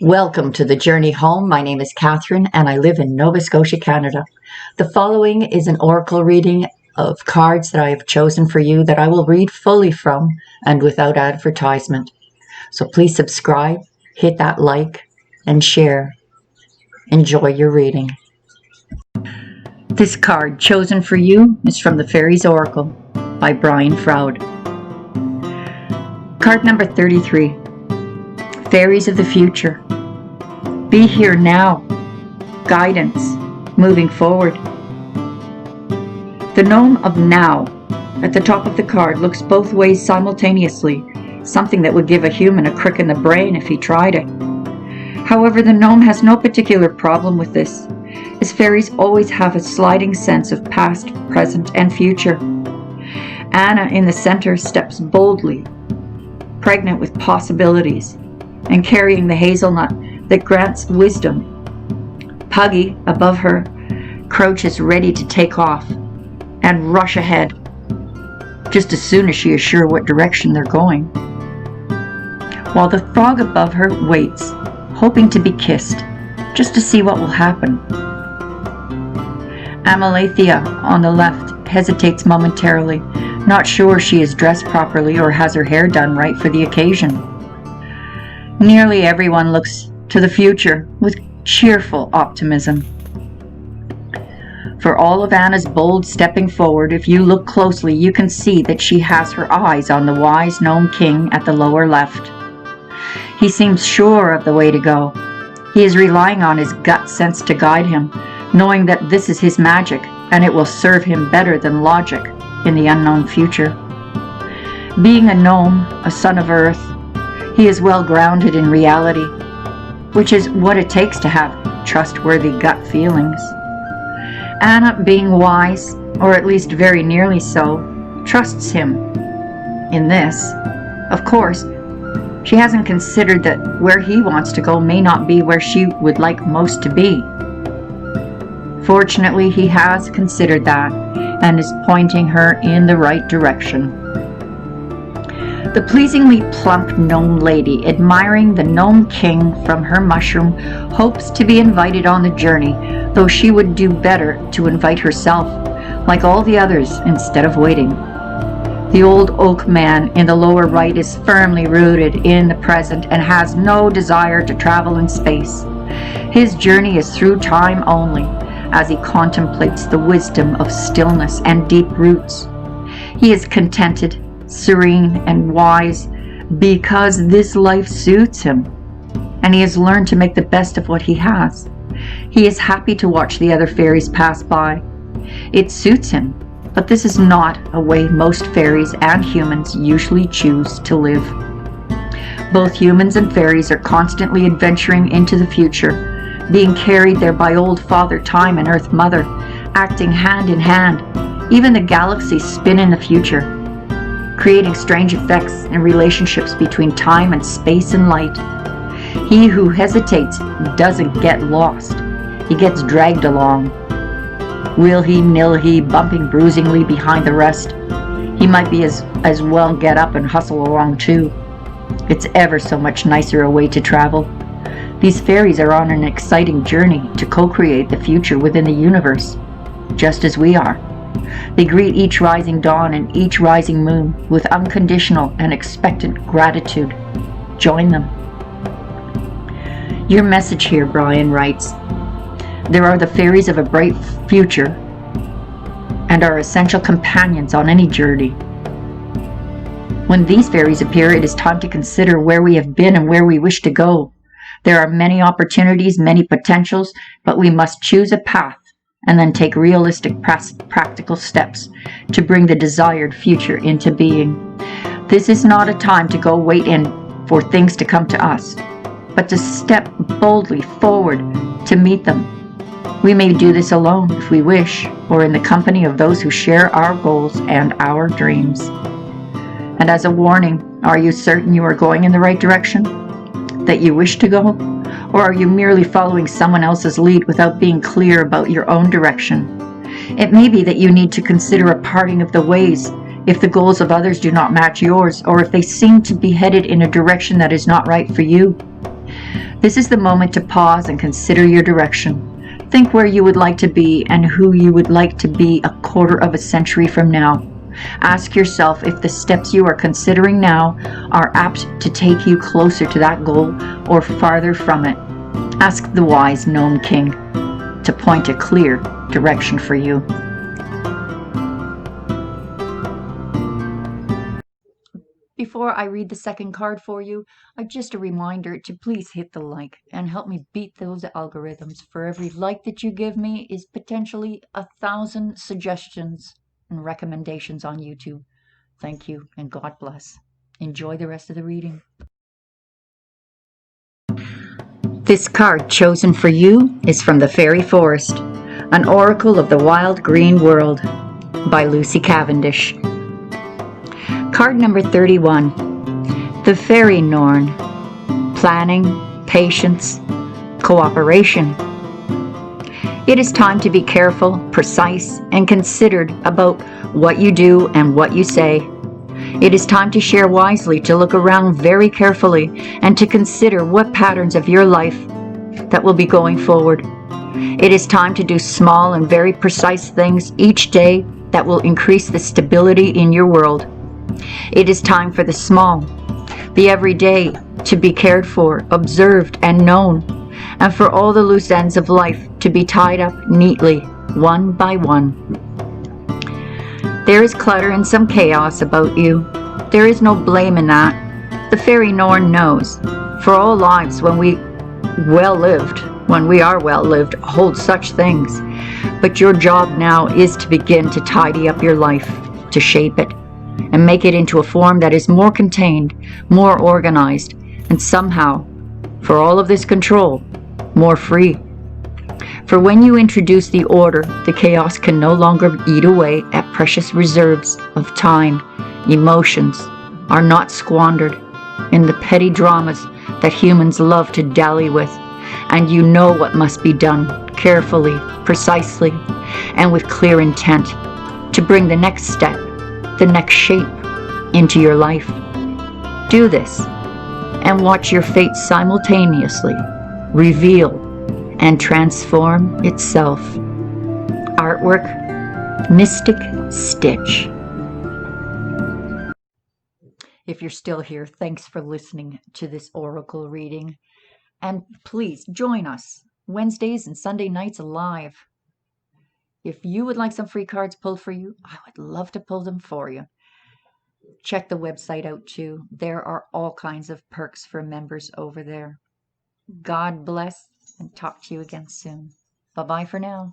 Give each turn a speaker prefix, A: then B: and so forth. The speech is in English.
A: Welcome to the journey home. My name is Catherine and I live in Nova Scotia, Canada. The following is an oracle reading of cards that I have chosen for you that I will read fully from and without advertisement. So please subscribe, hit that like, and share. Enjoy your reading. This card chosen for you is from the Fairies Oracle by Brian Froud. Card number 33. Fairies of the future. Be here now. Guidance. Moving forward. The gnome of now at the top of the card looks both ways simultaneously, something that would give a human a crick in the brain if he tried it. However, the gnome has no particular problem with this, as fairies always have a sliding sense of past, present, and future. Anna in the center steps boldly, pregnant with possibilities, and carrying the hazelnut that grants wisdom. Puggy, above her, crouches ready to take off and rush ahead, just as soon as she is sure what direction they're going. While the frog above her waits, hoping to be kissed, just to see what will happen. Amalathea, on the left, hesitates momentarily, not sure she is dressed properly or has her hair done right for the occasion. Nearly everyone looks to the future with cheerful optimism. For all of Anna's bold stepping forward, if you look closely, you can see that she has her eyes on the wise gnome king at the lower left. He seems sure of the way to go. He is relying on his gut sense to guide him, knowing that this is his magic and it will serve him better than logic in the unknown future. Being a gnome, a son of earth, he is well grounded in reality, which is what it takes to have trustworthy gut feelings. Anna, being wise, or at least very nearly so, trusts him in this. Of course, she hasn't considered that where he wants to go may not be where she would like most to be. Fortunately, he has considered that and is pointing her in the right direction. The pleasingly plump gnome lady, admiring the gnome king from her mushroom, hopes to be invited on the journey, though she would do better to invite herself, like all the others, instead of waiting. The old oak man in the lower right is firmly rooted in the present and has no desire to travel in space. His journey is through time only, as he contemplates the wisdom of stillness and deep roots. He is contented, serene, and wise because this life suits him, and he has learned to make the best of what he has. He is happy to watch the other fairies pass by. It suits him, but this is not a way most fairies and humans usually choose to live. Both humans and fairies are constantly adventuring into the future, being carried there by old Father Time and Earth Mother, acting hand in hand. Even the galaxies spin in the future, creating strange effects and relationships between time and space and light. He who hesitates doesn't get lost. He gets dragged along. Will he, nil he, bumping bruisingly behind the rest. He might be as well get up and hustle along too. It's ever so much nicer a way to travel. These fairies are on an exciting journey to co-create the future within the universe, just as we are. They greet each rising dawn and each rising moon with unconditional and expectant gratitude. Join them. Your message here, Brian writes, there are the fairies of a bright future and are essential companions on any journey. When these fairies appear, it is time to consider where we have been and where we wish to go. There are many opportunities, many potentials, but we must choose a path and then take realistic, practical steps to bring the desired future into being. This is not a time to go wait in for things to come to us, but to step boldly forward to meet them. We may do this alone if we wish, or in the company of those who share our goals and our dreams. And as a warning, are you certain you are going in the right direction? That you wish to go? Or are you merely following someone else's lead without being clear about your own direction? It may be that you need to consider a parting of the ways if the goals of others do not match yours, or if they seem to be headed in a direction that is not right for you. This is the moment to pause and consider your direction. Think where you would like to be and who you would like to be a quarter of a century from now. Ask yourself if the steps you are considering now are apt to take you closer to that goal or farther from it. Ask the wise gnome king to point a clear direction for you. Before I read the second card for you, just a reminder to please hit the like and help me beat those algorithms. For every like that you give me is potentially 1,000 suggestions and recommendations on YouTube. Thank you and God bless. Enjoy the rest of the reading. This card chosen for you is from the Fairy Forest, an oracle of the wild green world by Lucy Cavendish. Card number 31, the Fairy Norn, planning, patience, cooperation. It is time to be careful, precise, and considered about what you do and what you say. It is time to share wisely, to look around very carefully, and to consider what patterns of your life that will be going forward. It is time to do small and very precise things each day that will increase the stability in your world. It is time for the small, the everyday, to be cared for, observed, and known, and for all the loose ends of life to be tied up neatly, one by one. There is clutter and some chaos about you. There is no blame in that. The Fairy Norn knows. For all lives when we are well lived, hold such things. But your job now is to begin to tidy up your life, to shape it, and make it into a form that is more contained, more organized, and somehow, for all of this control, more free. For when you introduce the order, the chaos can no longer eat away at precious reserves of time. Emotions are not squandered in the petty dramas that humans love to dally with, and you know what must be done carefully, precisely, and with clear intent to bring the next step, the next shape into your life. Do this and watch your fate simultaneously reveal and transform itself. Artwork, Mystic Stitch. If you're still here, thanks for listening to this oracle reading. And please join us Wednesdays and Sunday nights live. If you would like some free cards pulled for you, I would love to pull them for you. Check the website out too. There are all kinds of perks for members over there. God bless, and talk to you again soon. Bye-bye for now.